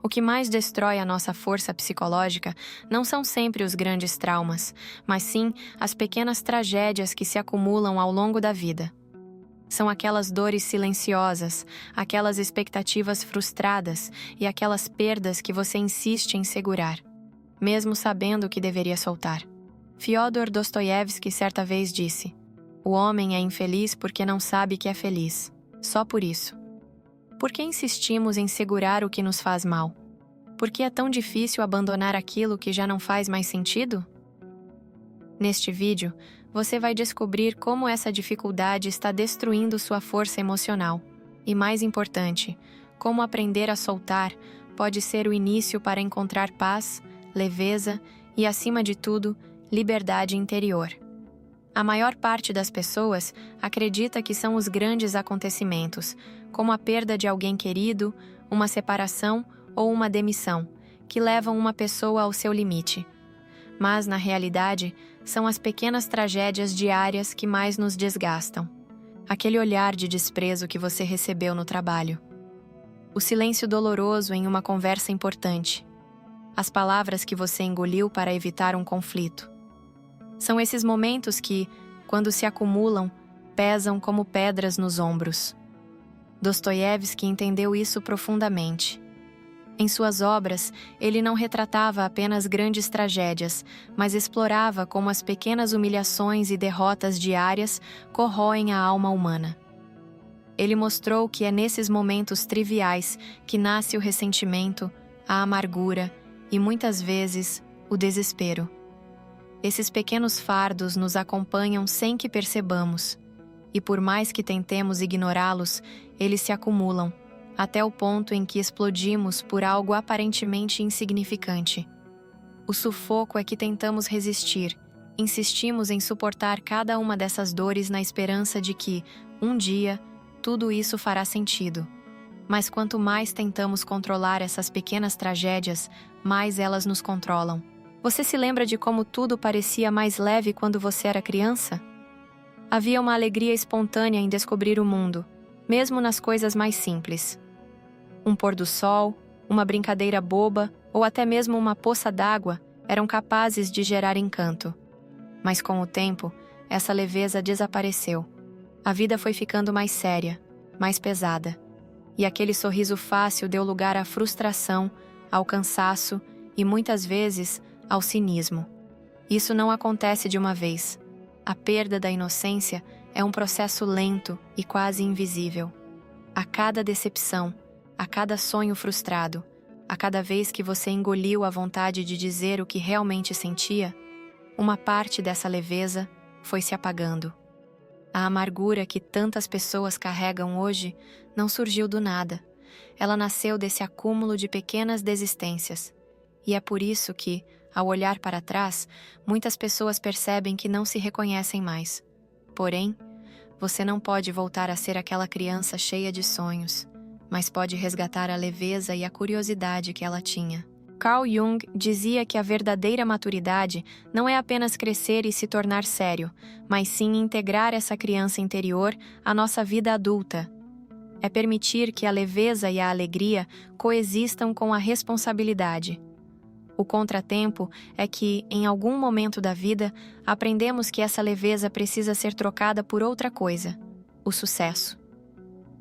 O que mais destrói a nossa força psicológica não são sempre os grandes traumas, mas sim as pequenas tragédias que se acumulam ao longo da vida. São aquelas dores silenciosas, aquelas expectativas frustradas e aquelas perdas que você insiste em segurar, mesmo sabendo que deveria soltar. Fyodor Dostoiévski certa vez disse: "O homem é infeliz porque não sabe que é feliz, só por isso." Por que insistimos em segurar o que nos faz mal? Por que é tão difícil abandonar aquilo que já não faz mais sentido? Neste vídeo, você vai descobrir como essa dificuldade está destruindo sua força emocional. E mais importante, como aprender a soltar pode ser o início para encontrar paz, leveza e, acima de tudo, liberdade interior. A maior parte das pessoas acredita que são os grandes acontecimentos, como a perda de alguém querido, uma separação ou uma demissão, que levam uma pessoa ao seu limite. Mas, na realidade, são as pequenas tragédias diárias que mais nos desgastam. Aquele olhar de desprezo que você recebeu no trabalho. O silêncio doloroso em uma conversa importante. As palavras que você engoliu para evitar um conflito. São esses momentos que, quando se acumulam, pesam como pedras nos ombros. Dostoiévski entendeu isso profundamente. Em suas obras, ele não retratava apenas grandes tragédias, mas explorava como as pequenas humilhações e derrotas diárias corroem a alma humana. Ele mostrou que é nesses momentos triviais que nasce o ressentimento, a amargura e, muitas vezes, o desespero. Esses pequenos fardos nos acompanham sem que percebamos, e por mais que tentemos ignorá-los, eles se acumulam, até o ponto em que explodimos por algo aparentemente insignificante. O sufoco é que tentamos resistir, insistimos em suportar cada uma dessas dores na esperança de que, um dia, tudo isso fará sentido. Mas quanto mais tentamos controlar essas pequenas tragédias, mais elas nos controlam. Você se lembra de como tudo parecia mais leve quando você era criança? Havia uma alegria espontânea em descobrir o mundo, mesmo nas coisas mais simples. Um pôr do sol, uma brincadeira boba ou até mesmo uma poça d'água eram capazes de gerar encanto. Mas com o tempo, essa leveza desapareceu. A vida foi ficando mais séria, mais pesada. E aquele sorriso fácil deu lugar à frustração, ao cansaço e, muitas vezes, ao cinismo. Isso não acontece de uma vez. A perda da inocência é um processo lento e quase invisível. A cada decepção, a cada sonho frustrado, a cada vez que você engoliu a vontade de dizer o que realmente sentia, uma parte dessa leveza foi se apagando. A amargura que tantas pessoas carregam hoje não surgiu do nada. Ela nasceu desse acúmulo de pequenas desistências. E é por isso que, ao olhar para trás, muitas pessoas percebem que não se reconhecem mais. Porém, você não pode voltar a ser aquela criança cheia de sonhos, mas pode resgatar a leveza e a curiosidade que ela tinha. Carl Jung dizia que a verdadeira maturidade não é apenas crescer e se tornar sério, mas sim integrar essa criança interior à nossa vida adulta. É permitir que a leveza e a alegria coexistam com a responsabilidade. O contratempo é que, em algum momento da vida, aprendemos que essa leveza precisa ser trocada por outra coisa: o sucesso.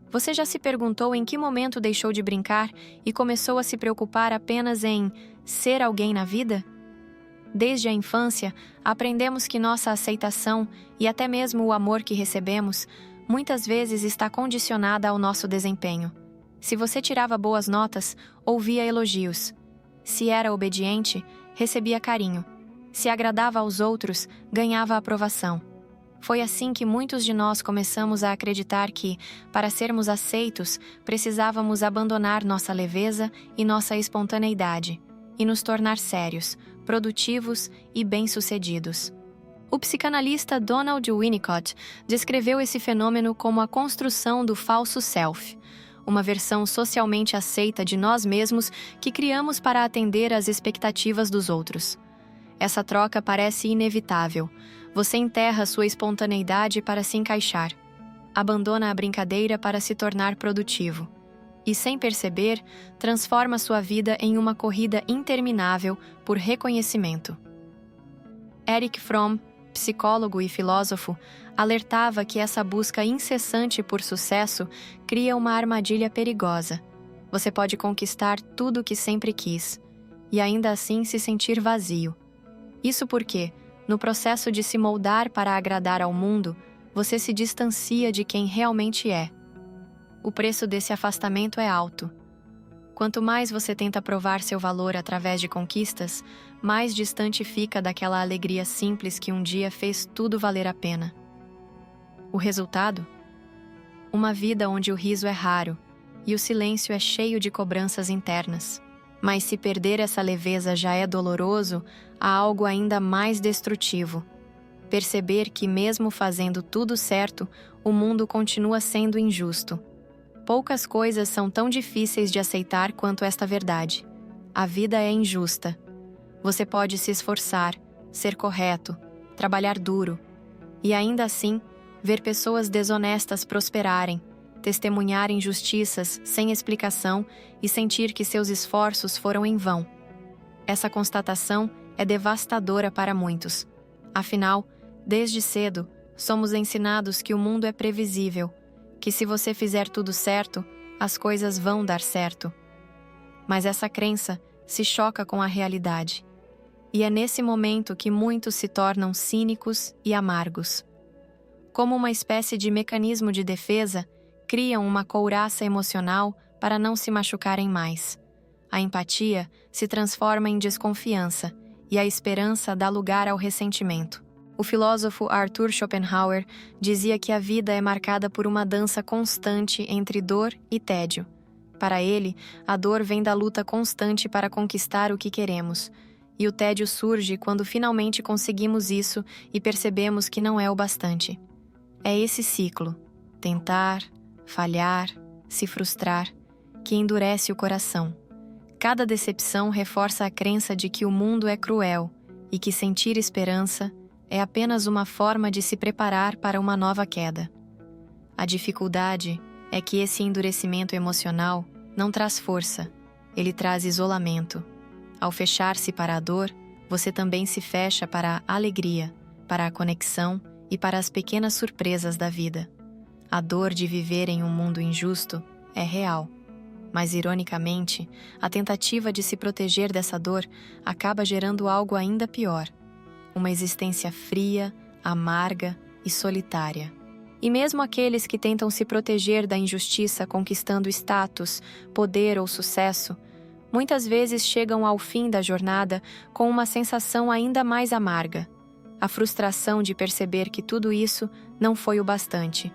Você já se perguntou em que momento deixou de brincar e começou a se preocupar apenas em ser alguém na vida? Desde a infância, aprendemos que nossa aceitação e até mesmo o amor que recebemos muitas vezes está condicionada ao nosso desempenho. Se você tirava boas notas, ouvia elogios. Se era obediente, recebia carinho. Se agradava aos outros, ganhava aprovação. Foi assim que muitos de nós começamos a acreditar que, para sermos aceitos, precisávamos abandonar nossa leveza e nossa espontaneidade, e nos tornar sérios, produtivos e bem-sucedidos. O psicanalista Donald Winnicott descreveu esse fenômeno como a construção do falso self, uma versão socialmente aceita de nós mesmos que criamos para atender às expectativas dos outros. Essa troca parece inevitável. Você enterra sua espontaneidade para se encaixar. Abandona a brincadeira para se tornar produtivo. e, sem perceber, transforma sua vida em uma corrida interminável por reconhecimento. Erich Fromm, psicólogo e filósofo, alertava que essa busca incessante por sucesso cria uma armadilha perigosa. Você pode conquistar tudo o que sempre quis, e ainda assim se sentir vazio. Isso porque, no processo de se moldar para agradar ao mundo, você se distancia de quem realmente é. O preço desse afastamento é alto. Quanto mais você tenta provar seu valor através de conquistas, mais distante fica daquela alegria simples que um dia fez tudo valer a pena. O resultado? Uma vida onde o riso é raro e o silêncio é cheio de cobranças internas. Mas se perder essa leveza já é doloroso, há algo ainda mais destrutivo. Perceber que, mesmo fazendo tudo certo, o mundo continua sendo injusto. Poucas coisas são tão difíceis de aceitar quanto esta verdade. A vida é injusta. Você pode se esforçar, ser correto, trabalhar duro, e ainda assim, ver pessoas desonestas prosperarem, testemunhar injustiças sem explicação e sentir que seus esforços foram em vão. Essa constatação é devastadora para muitos. Afinal, desde cedo, somos ensinados que o mundo é previsível, que se você fizer tudo certo, as coisas vão dar certo. Mas essa crença se choca com a realidade. E é nesse momento que muitos se tornam cínicos e amargos. Como uma espécie de mecanismo de defesa, criam uma couraça emocional para não se machucarem mais. A empatia se transforma em desconfiança e a esperança dá lugar ao ressentimento. O filósofo Arthur Schopenhauer dizia que a vida é marcada por uma dança constante entre dor e tédio. Para ele, a dor vem da luta constante para conquistar o que queremos, e o tédio surge quando finalmente conseguimos isso e percebemos que não é o bastante. É esse ciclo, tentar, falhar, se frustrar, que endurece o coração. Cada decepção reforça a crença de que o mundo é cruel e que sentir esperança é apenas uma forma de se preparar para uma nova queda. A dificuldade é que esse endurecimento emocional não traz força, ele traz isolamento. Ao fechar-se para a dor, você também se fecha para a alegria, para a conexão e para as pequenas surpresas da vida. A dor de viver em um mundo injusto é real, mas, ironicamente, a tentativa de se proteger dessa dor acaba gerando algo ainda pior: uma existência fria, amarga e solitária. E mesmo aqueles que tentam se proteger da injustiça conquistando status, poder ou sucesso, muitas vezes chegam ao fim da jornada com uma sensação ainda mais amarga: a frustração de perceber que tudo isso não foi o bastante.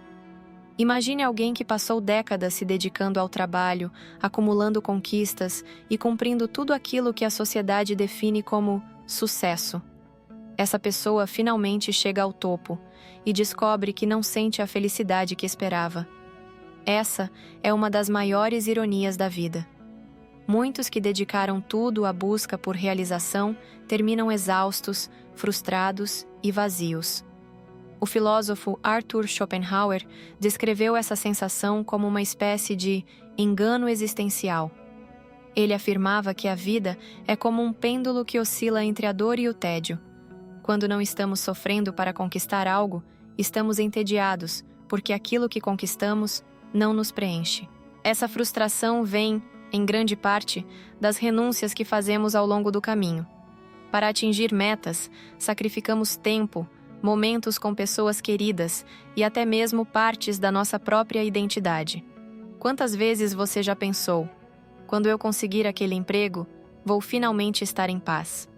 Imagine alguém que passou décadas se dedicando ao trabalho, acumulando conquistas e cumprindo tudo aquilo que a sociedade define como sucesso. Essa pessoa finalmente chega ao topo e descobre que não sente a felicidade que esperava. Essa é uma das maiores ironias da vida. Muitos que dedicaram tudo à busca por realização terminam exaustos, frustrados e vazios. O filósofo Arthur Schopenhauer descreveu essa sensação como uma espécie de engano existencial. Ele afirmava que a vida é como um pêndulo que oscila entre a dor e o tédio. Quando não estamos sofrendo para conquistar algo, estamos entediados, porque aquilo que conquistamos não nos preenche. Essa frustração vem, em grande parte, das renúncias que fazemos ao longo do caminho. Para atingir metas, sacrificamos tempo, momentos com pessoas queridas e até mesmo partes da nossa própria identidade. Quantas vezes você já pensou: quando eu conseguir aquele emprego, vou finalmente estar em paz?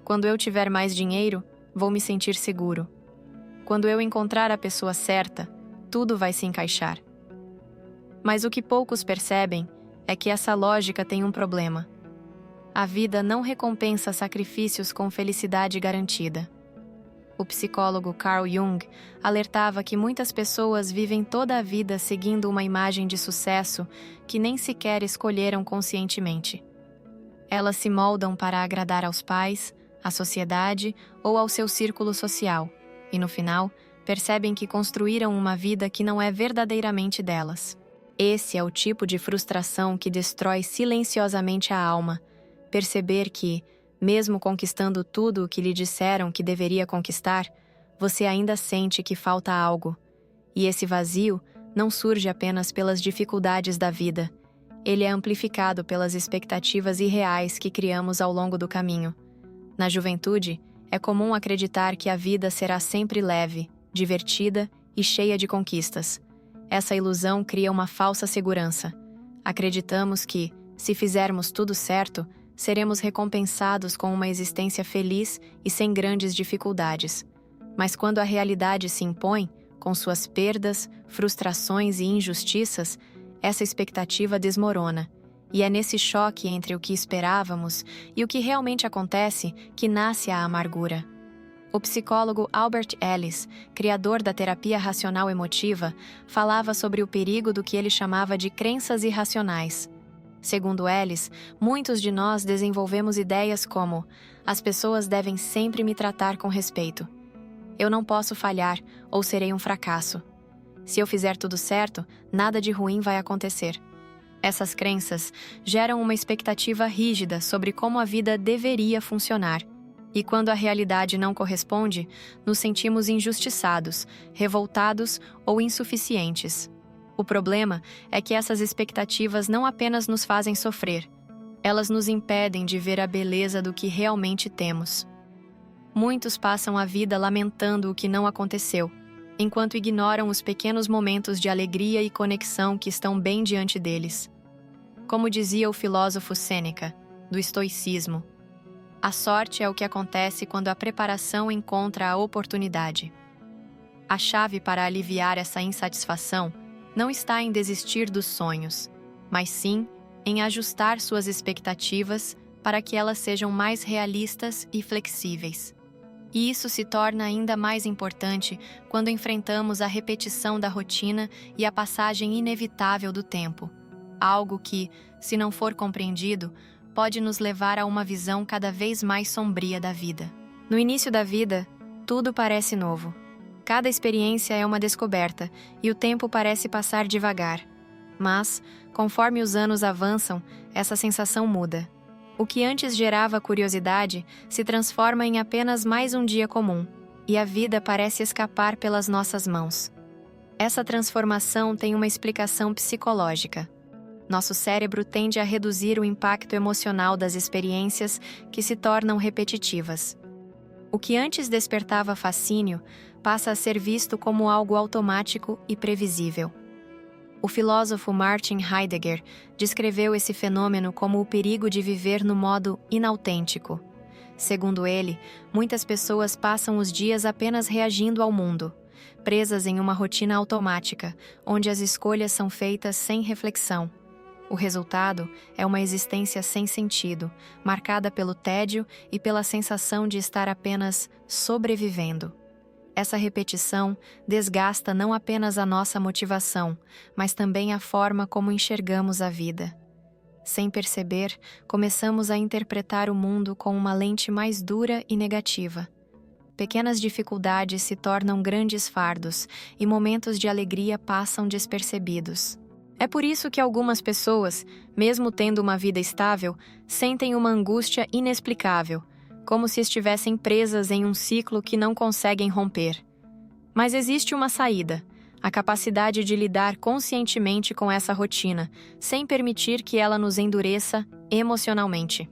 Quando eu tiver mais dinheiro, vou me sentir seguro. Quando eu encontrar a pessoa certa, tudo vai se encaixar. Mas o que poucos percebem é que essa lógica tem um problema. A vida não recompensa sacrifícios com felicidade garantida. O psicólogo Carl Jung alertava que muitas pessoas vivem toda a vida seguindo uma imagem de sucesso que nem sequer escolheram conscientemente. Elas se moldam para agradar aos pais, à sociedade ou ao seu círculo social, e no final, percebem que construíram uma vida que não é verdadeiramente delas. Esse é o tipo de frustração que destrói silenciosamente a alma. Perceber que, mesmo conquistando tudo o que lhe disseram que deveria conquistar, você ainda sente que falta algo. E esse vazio não surge apenas pelas dificuldades da vida. Ele é amplificado pelas expectativas irreais que criamos ao longo do caminho. Na juventude, é comum acreditar que a vida será sempre leve, divertida e cheia de conquistas. Essa ilusão cria uma falsa segurança. Acreditamos que, se fizermos tudo certo, seremos recompensados com uma existência feliz e sem grandes dificuldades. Mas quando a realidade se impõe, com suas perdas, frustrações e injustiças, essa expectativa desmorona. E é nesse choque entre o que esperávamos e o que realmente acontece que nasce a amargura. O psicólogo Albert Ellis, criador da terapia racional emotiva, falava sobre o perigo do que ele chamava de crenças irracionais. Segundo Ellis, muitos de nós desenvolvemos ideias como: as pessoas devem sempre me tratar com respeito. Eu não posso falhar ou serei um fracasso. Se eu fizer tudo certo, nada de ruim vai acontecer. Essas crenças geram uma expectativa rígida sobre como a vida deveria funcionar. E quando a realidade não corresponde, nos sentimos injustiçados, revoltados ou insuficientes. O problema é que essas expectativas não apenas nos fazem sofrer, elas nos impedem de ver a beleza do que realmente temos. Muitos passam a vida lamentando o que não aconteceu, enquanto ignoram os pequenos momentos de alegria e conexão que estão bem diante deles. Como dizia o filósofo Sêneca, do estoicismo, a sorte é o que acontece quando a preparação encontra a oportunidade. A chave para aliviar essa insatisfação não está em desistir dos sonhos, mas sim em ajustar suas expectativas para que elas sejam mais realistas e flexíveis. E isso se torna ainda mais importante quando enfrentamos a repetição da rotina e a passagem inevitável do tempo, algo que, se não for compreendido, pode nos levar a uma visão cada vez mais sombria da vida. No início da vida, tudo parece novo. Cada experiência é uma descoberta e o tempo parece passar devagar. Mas, conforme os anos avançam, essa sensação muda. O que antes gerava curiosidade se transforma em apenas mais um dia comum, e a vida parece escapar pelas nossas mãos. Essa transformação tem uma explicação psicológica. Nosso cérebro tende a reduzir o impacto emocional das experiências que se tornam repetitivas. O que antes despertava fascínio passa a ser visto como algo automático e previsível. O filósofo Martin Heidegger descreveu esse fenômeno como o perigo de viver no modo inautêntico. Segundo ele, muitas pessoas passam os dias apenas reagindo ao mundo, presas em uma rotina automática, onde as escolhas são feitas sem reflexão. O resultado é uma existência sem sentido, marcada pelo tédio e pela sensação de estar apenas sobrevivendo. Essa repetição desgasta não apenas a nossa motivação, mas também a forma como enxergamos a vida. Sem perceber, começamos a interpretar o mundo com uma lente mais dura e negativa. Pequenas dificuldades se tornam grandes fardos e momentos de alegria passam despercebidos. É por isso que algumas pessoas, mesmo tendo uma vida estável, sentem uma angústia inexplicável, como se estivessem presas em um ciclo que não conseguem romper. Mas existe uma saída: a capacidade de lidar conscientemente com essa rotina, sem permitir que ela nos endureça emocionalmente.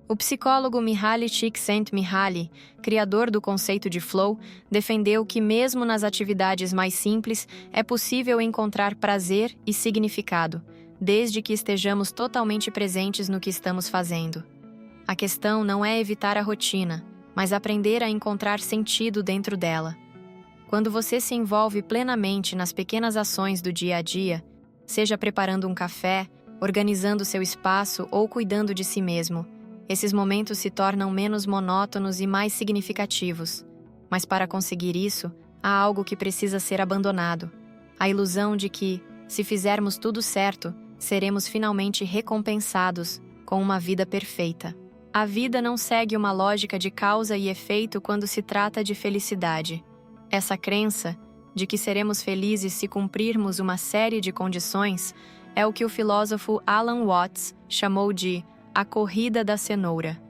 O psicólogo Mihaly Csikszentmihalyi, criador do conceito de flow, defendeu que mesmo nas atividades mais simples é possível encontrar prazer e significado, desde que estejamos totalmente presentes no que estamos fazendo. A questão não é evitar a rotina, mas aprender a encontrar sentido dentro dela. Quando você se envolve plenamente nas pequenas ações do dia a dia, seja preparando um café, organizando seu espaço ou cuidando de si mesmo, esses momentos se tornam menos monótonos e mais significativos. Mas para conseguir isso, há algo que precisa ser abandonado: a ilusão de que, se fizermos tudo certo, seremos finalmente recompensados com uma vida perfeita. A vida não segue uma lógica de causa e efeito quando se trata de felicidade. Essa crença, de que seremos felizes se cumprirmos uma série de condições, é o que o filósofo Alan Watts chamou de a corrida da cenoura.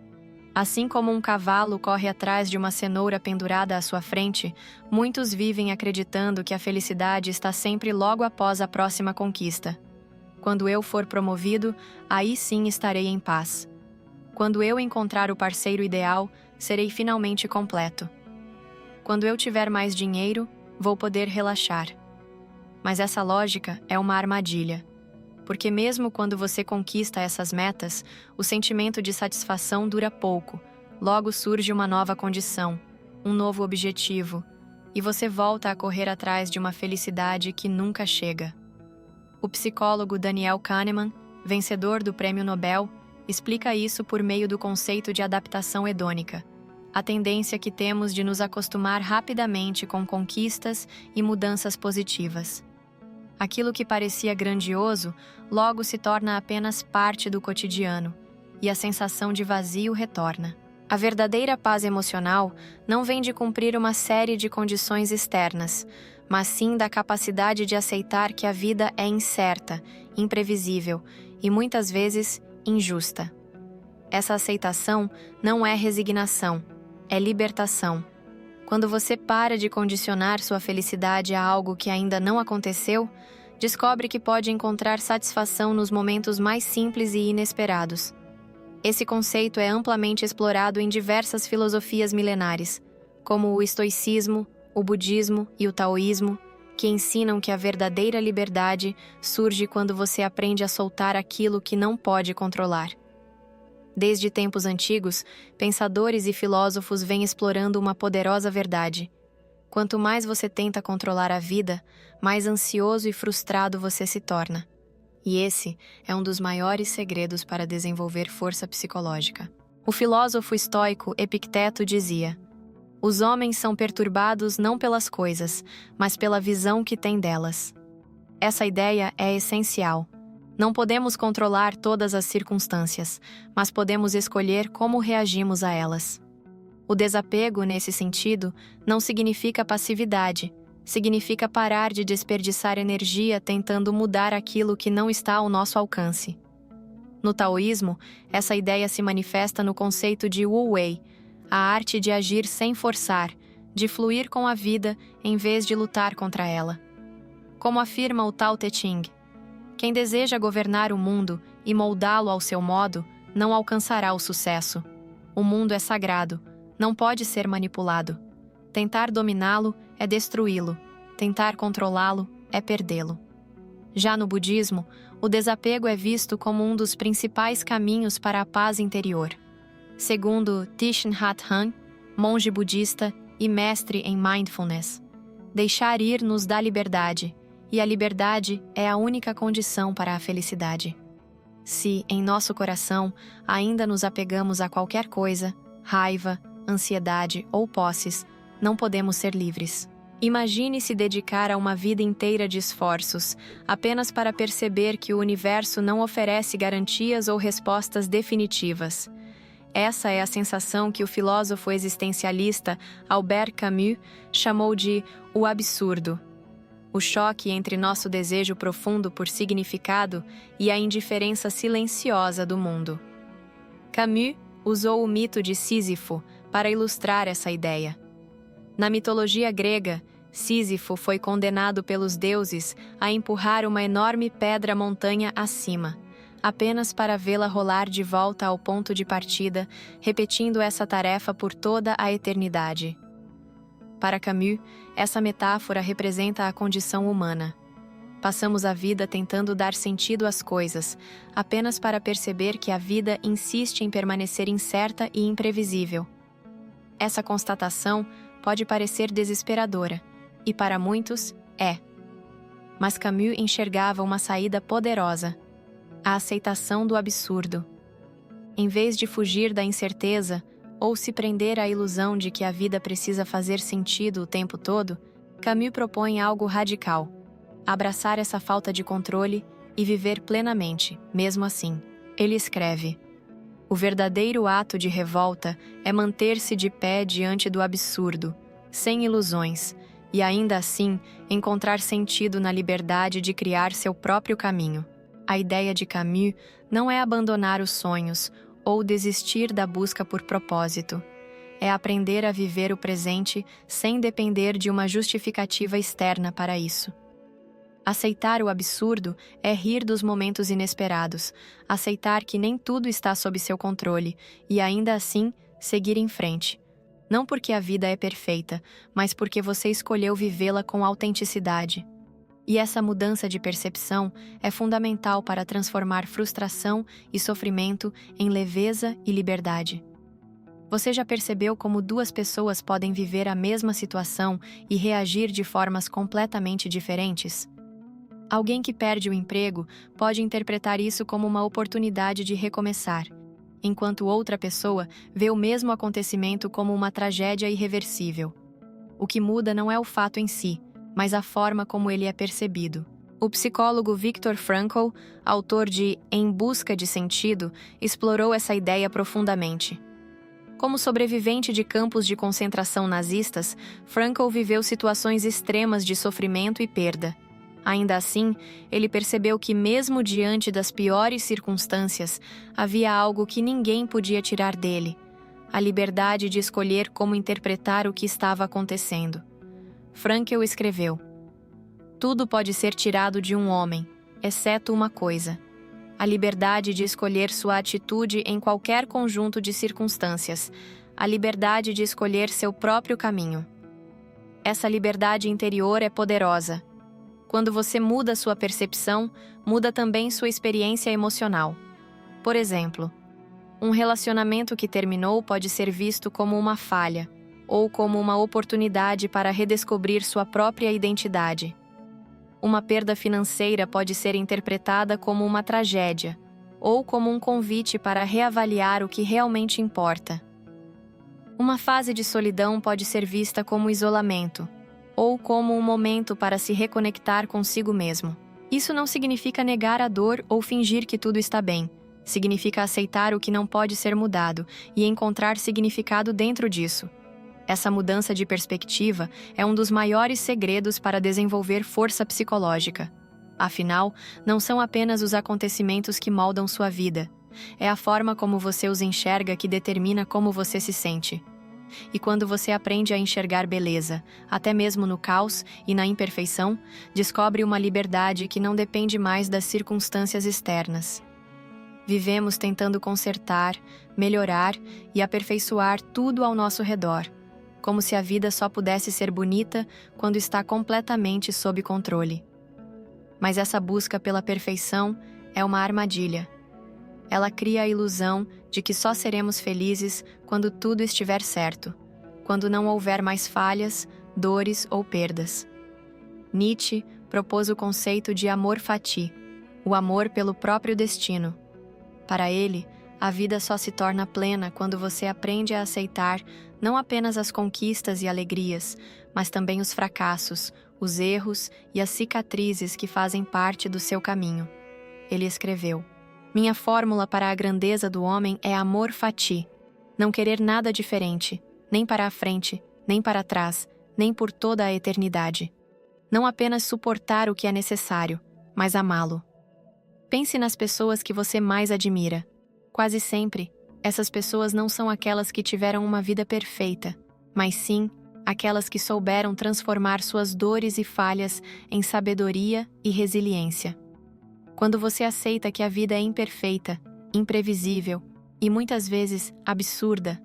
Assim como um cavalo corre atrás de uma cenoura pendurada à sua frente, muitos vivem acreditando que a felicidade está sempre logo após a próxima conquista. Quando eu for promovido, aí sim estarei em paz. Quando eu encontrar o parceiro ideal, serei finalmente completo. Quando eu tiver mais dinheiro, vou poder relaxar. Mas essa lógica é uma armadilha. Porque mesmo quando você conquista essas metas, o sentimento de satisfação dura pouco. Logo surge uma nova condição, um novo objetivo, e você volta a correr atrás de uma felicidade que nunca chega. O psicólogo Daniel Kahneman, vencedor do Prêmio Nobel, explica isso por meio do conceito de adaptação hedônica, a tendência que temos de nos acostumar rapidamente com conquistas e mudanças positivas. Aquilo que parecia grandioso, logo se torna apenas parte do cotidiano, e a sensação de vazio retorna. A verdadeira paz emocional não vem de cumprir uma série de condições externas, mas sim da capacidade de aceitar que a vida é incerta, imprevisível e muitas vezes injusta. Essa aceitação não é resignação, é libertação. Quando você para de condicionar sua felicidade a algo que ainda não aconteceu, descobre que pode encontrar satisfação nos momentos mais simples e inesperados. Esse conceito é amplamente explorado em diversas filosofias milenares, como o estoicismo, o budismo e o taoísmo, que ensinam que a verdadeira liberdade surge quando você aprende a soltar aquilo que não pode controlar. Desde tempos antigos, pensadores e filósofos vêm explorando uma poderosa verdade. Quanto mais você tenta controlar a vida, mais ansioso e frustrado você se torna. E esse é um dos maiores segredos para desenvolver força psicológica. O filósofo estoico Epicteto dizia: os homens são perturbados não pelas coisas, mas pela visão que têm delas. Essa ideia é essencial. Não podemos controlar todas as circunstâncias, mas podemos escolher como reagimos a elas. O desapego, nesse sentido, não significa passividade, significa parar de desperdiçar energia tentando mudar aquilo que não está ao nosso alcance. No taoísmo, essa ideia se manifesta no conceito de Wu Wei, a arte de agir sem forçar, de fluir com a vida em vez de lutar contra ela. Como afirma o Tao Te Ching, quem deseja governar o mundo e moldá-lo ao seu modo, não alcançará o sucesso. O mundo é sagrado, não pode ser manipulado. Tentar dominá-lo é destruí-lo, tentar controlá-lo é perdê-lo. Já no budismo, o desapego é visto como um dos principais caminhos para a paz interior. Segundo Thich Nhat Hanh, monge budista e mestre em mindfulness, deixar ir nos dá liberdade, e a liberdade é a única condição para a felicidade. Se, em nosso coração, ainda nos apegamos a qualquer coisa, raiva, ansiedade ou posses, não podemos ser livres. Imagine se dedicar a uma vida inteira de esforços, apenas para perceber que o universo não oferece garantias ou respostas definitivas. Essa é a sensação que o filósofo existencialista Albert Camus chamou de o absurdo. O choque entre nosso desejo profundo por significado e a indiferença silenciosa do mundo. Camus usou o mito de Sísifo para ilustrar essa ideia. Na mitologia grega, Sísifo foi condenado pelos deuses a empurrar uma enorme pedra montanha acima, apenas para vê-la rolar de volta ao ponto de partida, repetindo essa tarefa por toda a eternidade. Para Camus, essa metáfora representa a condição humana. Passamos a vida tentando dar sentido às coisas, apenas para perceber que a vida insiste em permanecer incerta e imprevisível. Essa constatação pode parecer desesperadora, e para muitos é. Mas Camus enxergava uma saída poderosa: a aceitação do absurdo. Em vez de fugir da incerteza ou se prender à ilusão de que a vida precisa fazer sentido o tempo todo, Camus propõe algo radical: abraçar essa falta de controle e viver plenamente, mesmo assim. Ele escreve: o verdadeiro ato de revolta é manter-se de pé diante do absurdo, sem ilusões, e ainda assim encontrar sentido na liberdade de criar seu próprio caminho. A ideia de Camus não é abandonar os sonhos ou desistir da busca por propósito. É aprender a viver o presente sem depender de uma justificativa externa para isso. Aceitar o absurdo é rir dos momentos inesperados, aceitar que nem tudo está sob seu controle e ainda assim seguir em frente. Não porque a vida é perfeita, mas porque você escolheu vivê-la com autenticidade. E essa mudança de percepção é fundamental para transformar frustração e sofrimento em leveza e liberdade. Você já percebeu como duas pessoas podem viver a mesma situação e reagir de formas completamente diferentes? Alguém que perde o emprego pode interpretar isso como uma oportunidade de recomeçar, enquanto outra pessoa vê o mesmo acontecimento como uma tragédia irreversível. O que muda não é o fato em si, mas a forma como ele é percebido. O psicólogo Viktor Frankl, autor de Em Busca de Sentido, explorou essa ideia profundamente. Como sobrevivente de campos de concentração nazistas, Frankl viveu situações extremas de sofrimento e perda. Ainda assim, ele percebeu que mesmo diante das piores circunstâncias, havia algo que ninguém podia tirar dele: a liberdade de escolher como interpretar o que estava acontecendo. Frankl escreveu: "Tudo pode ser tirado de um homem, exceto uma coisa: a liberdade de escolher sua atitude em qualquer conjunto de circunstâncias, a liberdade de escolher seu próprio caminho. Essa liberdade interior é poderosa. Quando você muda sua percepção, muda também sua experiência emocional. Por exemplo, um relacionamento que terminou pode ser visto como uma falha, ou como uma oportunidade para redescobrir sua própria identidade. Uma perda financeira pode ser interpretada como uma tragédia, ou como um convite para reavaliar o que realmente importa. Uma fase de solidão pode ser vista como isolamento, ou como um momento para se reconectar consigo mesmo. Isso não significa negar a dor ou fingir que tudo está bem. Significa aceitar o que não pode ser mudado e encontrar significado dentro disso. Essa mudança de perspectiva é um dos maiores segredos para desenvolver força psicológica. Afinal, não são apenas os acontecimentos que moldam sua vida. É a forma como você os enxerga que determina como você se sente. E quando você aprende a enxergar beleza, até mesmo no caos e na imperfeição, descobre uma liberdade que não depende mais das circunstâncias externas. Vivemos tentando consertar, melhorar e aperfeiçoar tudo ao nosso redor, como se a vida só pudesse ser bonita quando está completamente sob controle. Mas essa busca pela perfeição é uma armadilha. Ela cria a ilusão de que só seremos felizes quando tudo estiver certo, quando não houver mais falhas, dores ou perdas. Nietzsche propôs o conceito de amor fati, o amor pelo próprio destino. Para ele, a vida só se torna plena quando você aprende a aceitar não apenas as conquistas e alegrias, mas também os fracassos, os erros e as cicatrizes que fazem parte do seu caminho. Ele escreveu: "Minha fórmula para a grandeza do homem é amor fati, não querer nada diferente, nem para a frente, nem para trás, nem por toda a eternidade. Não apenas suportar o que é necessário, mas amá-lo." Pense nas pessoas que você mais admira. Quase sempre, essas pessoas não são aquelas que tiveram uma vida perfeita, mas sim aquelas que souberam transformar suas dores e falhas em sabedoria e resiliência. Quando você aceita que a vida é imperfeita, imprevisível e muitas vezes absurda,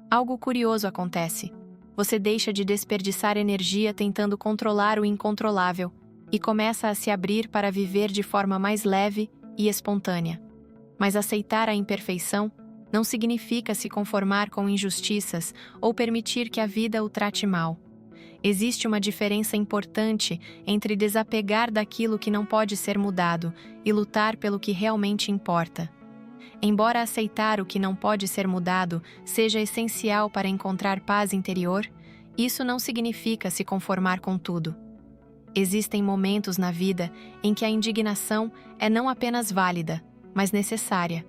algo curioso acontece. Você deixa de desperdiçar energia tentando controlar o incontrolável e começa a se abrir para viver de forma mais leve e espontânea. Mas aceitar a imperfeição não significa se conformar com injustiças ou permitir que a vida o trate mal. Existe uma diferença importante entre desapegar daquilo que não pode ser mudado e lutar pelo que realmente importa. Embora aceitar o que não pode ser mudado seja essencial para encontrar paz interior, isso não significa se conformar com tudo. Existem momentos na vida em que a indignação é não apenas válida, mas necessária.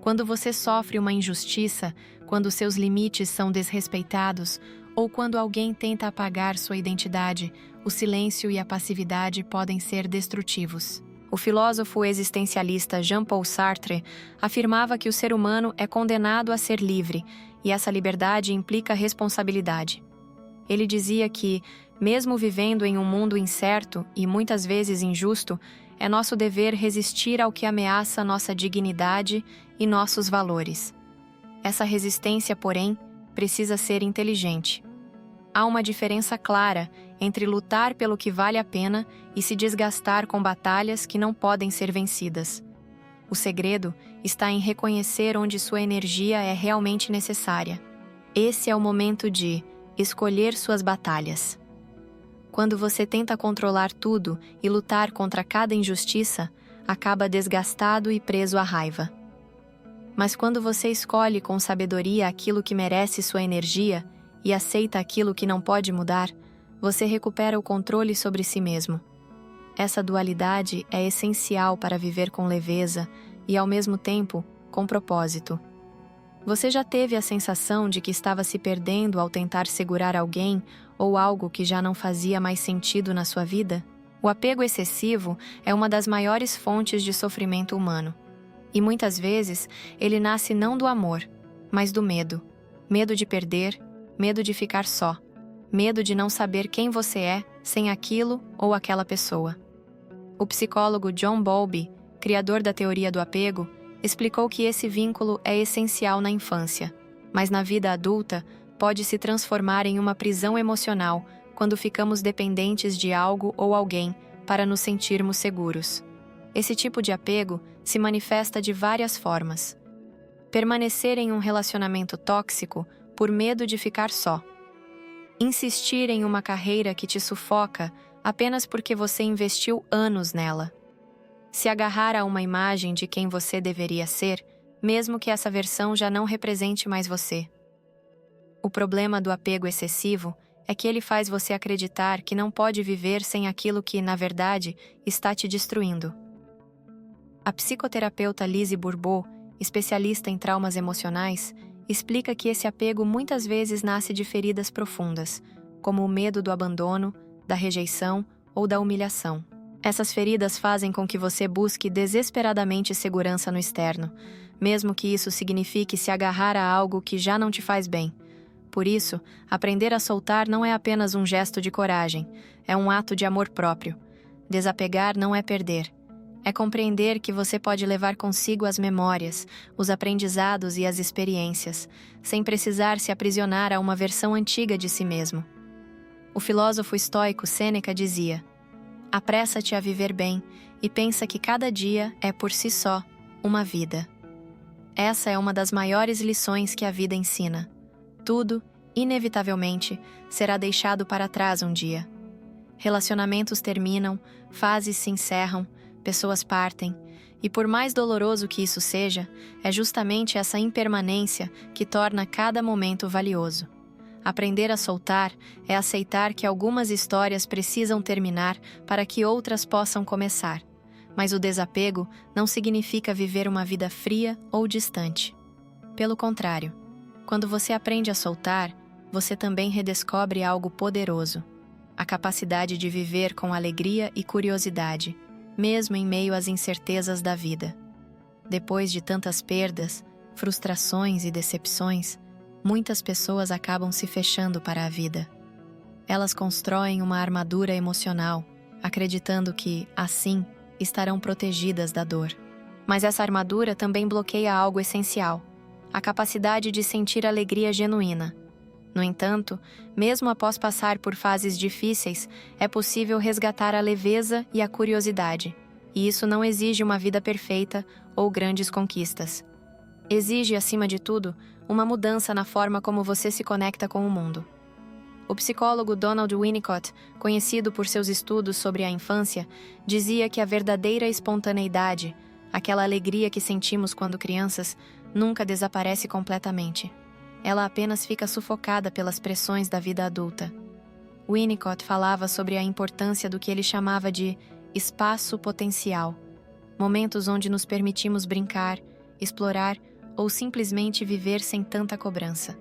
Quando você sofre uma injustiça, quando seus limites são desrespeitados, ou quando alguém tenta apagar sua identidade, o silêncio e a passividade podem ser destrutivos. O filósofo existencialista Jean-Paul Sartre afirmava que o ser humano é condenado a ser livre, e essa liberdade implica responsabilidade. Ele dizia que, mesmo vivendo em um mundo incerto e muitas vezes injusto, é nosso dever resistir ao que ameaça nossa dignidade e nossos valores. Essa resistência, porém, precisa ser inteligente. Há uma diferença clara entre lutar pelo que vale a pena e se desgastar com batalhas que não podem ser vencidas. O segredo está em reconhecer onde sua energia é realmente necessária. Esse é o momento de escolher suas batalhas. Quando você tenta controlar tudo e lutar contra cada injustiça, acaba desgastado e preso à raiva. Mas quando você escolhe com sabedoria aquilo que merece sua energia e aceita aquilo que não pode mudar, você recupera o controle sobre si mesmo. Essa dualidade é essencial para viver com leveza e, ao mesmo tempo, com propósito. Você já teve a sensação de que estava se perdendo ao tentar segurar alguém ou algo que já não fazia mais sentido na sua vida? O apego excessivo é uma das maiores fontes de sofrimento humano. E muitas vezes ele nasce não do amor, mas do medo. Medo de perder, medo de ficar só, medo de não saber quem você é sem aquilo ou aquela pessoa. O psicólogo John Bowlby, criador da teoria do apego, explicou que esse vínculo é essencial na infância, mas na vida adulta pode se transformar em uma prisão emocional quando ficamos dependentes de algo ou alguém para nos sentirmos seguros. Esse tipo de apego se manifesta de várias formas. Permanecer em um relacionamento tóxico por medo de ficar só. Insistir em uma carreira que te sufoca apenas porque você investiu anos nela. Se agarrar a uma imagem de quem você deveria ser, mesmo que essa versão já não represente mais você. O problema do apego excessivo é que ele faz você acreditar que não pode viver sem aquilo que, na verdade, está te destruindo. A psicoterapeuta Lise Bourbeau, especialista em traumas emocionais, explica que esse apego muitas vezes nasce de feridas profundas, como o medo do abandono, da rejeição ou da humilhação. Essas feridas fazem com que você busque desesperadamente segurança no externo, mesmo que isso signifique se agarrar a algo que já não te faz bem. Por isso, aprender a soltar não é apenas um gesto de coragem, é um ato de amor próprio. Desapegar não é perder. É compreender que você pode levar consigo as memórias, os aprendizados e as experiências, sem precisar se aprisionar a uma versão antiga de si mesmo. O filósofo estoico Sêneca dizia: apressa-te a viver bem e pensa que cada dia é por si só uma vida. Essa é uma das maiores lições que a vida ensina. Tudo, inevitavelmente, será deixado para trás um dia. Relacionamentos terminam, fases se encerram, pessoas partem, e por mais doloroso que isso seja, é justamente essa impermanência que torna cada momento valioso. Aprender a soltar é aceitar que algumas histórias precisam terminar para que outras possam começar. Mas o desapego não significa viver uma vida fria ou distante. Pelo contrário, quando você aprende a soltar, você também redescobre algo poderoso: a capacidade de viver com alegria e curiosidade, mesmo em meio às incertezas da vida. Depois de tantas perdas, frustrações e decepções, muitas pessoas acabam se fechando para a vida. Elas constroem uma armadura emocional, acreditando que, assim, estarão protegidas da dor. Mas essa armadura também bloqueia algo essencial: a capacidade de sentir alegria genuína. No entanto, mesmo após passar por fases difíceis, é possível resgatar a leveza e a curiosidade, e isso não exige uma vida perfeita ou grandes conquistas. Exige, acima de tudo, uma mudança na forma como você se conecta com o mundo. O psicólogo Donald Winnicott, conhecido por seus estudos sobre a infância, dizia que a verdadeira espontaneidade, aquela alegria que sentimos quando crianças, nunca desaparece completamente. Ela apenas fica sufocada pelas pressões da vida adulta. Winnicott falava sobre a importância do que ele chamava de espaço potencial, momentos onde nos permitimos brincar, explorar ou simplesmente viver sem tanta cobrança.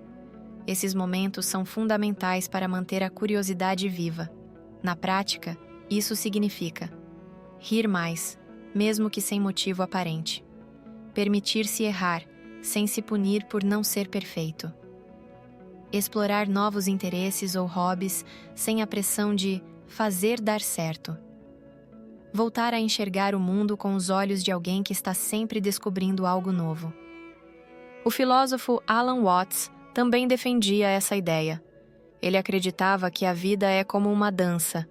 Esses momentos são fundamentais para manter a curiosidade viva. Na prática, isso significa rir mais, mesmo que sem motivo aparente. Permitir-se errar, sem se punir por não ser perfeito. Explorar novos interesses ou hobbies sem a pressão de fazer dar certo. Voltar a enxergar o mundo com os olhos de alguém que está sempre descobrindo algo novo. O filósofo Alan Watts também defendia essa ideia. Ele acreditava que a vida é como uma dança.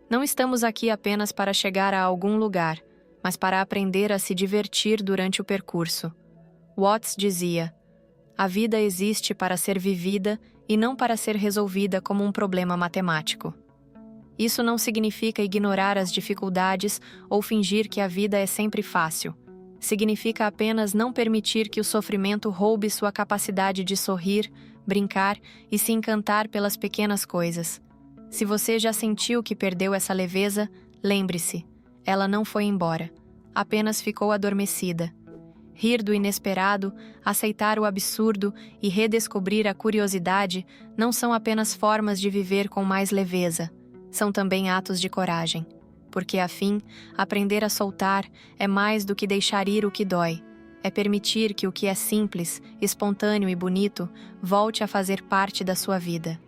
Não estamos aqui apenas para chegar a algum lugar, mas para aprender a se divertir durante o percurso. Watts dizia: a vida existe para ser vivida e não para ser resolvida como um problema matemático. Isso não significa ignorar as dificuldades ou fingir que a vida é sempre fácil. Significa apenas não permitir que o sofrimento roube sua capacidade de sorrir, brincar e se encantar pelas pequenas coisas. Se você já sentiu que perdeu essa leveza, lembre-se, ela não foi embora, apenas ficou adormecida. Rir do inesperado, aceitar o absurdo e redescobrir a curiosidade não são apenas formas de viver com mais leveza, são também atos de coragem. Porque, afim, aprender a soltar é mais do que deixar ir o que dói. É permitir que o que é simples, espontâneo e bonito volte a fazer parte da sua vida.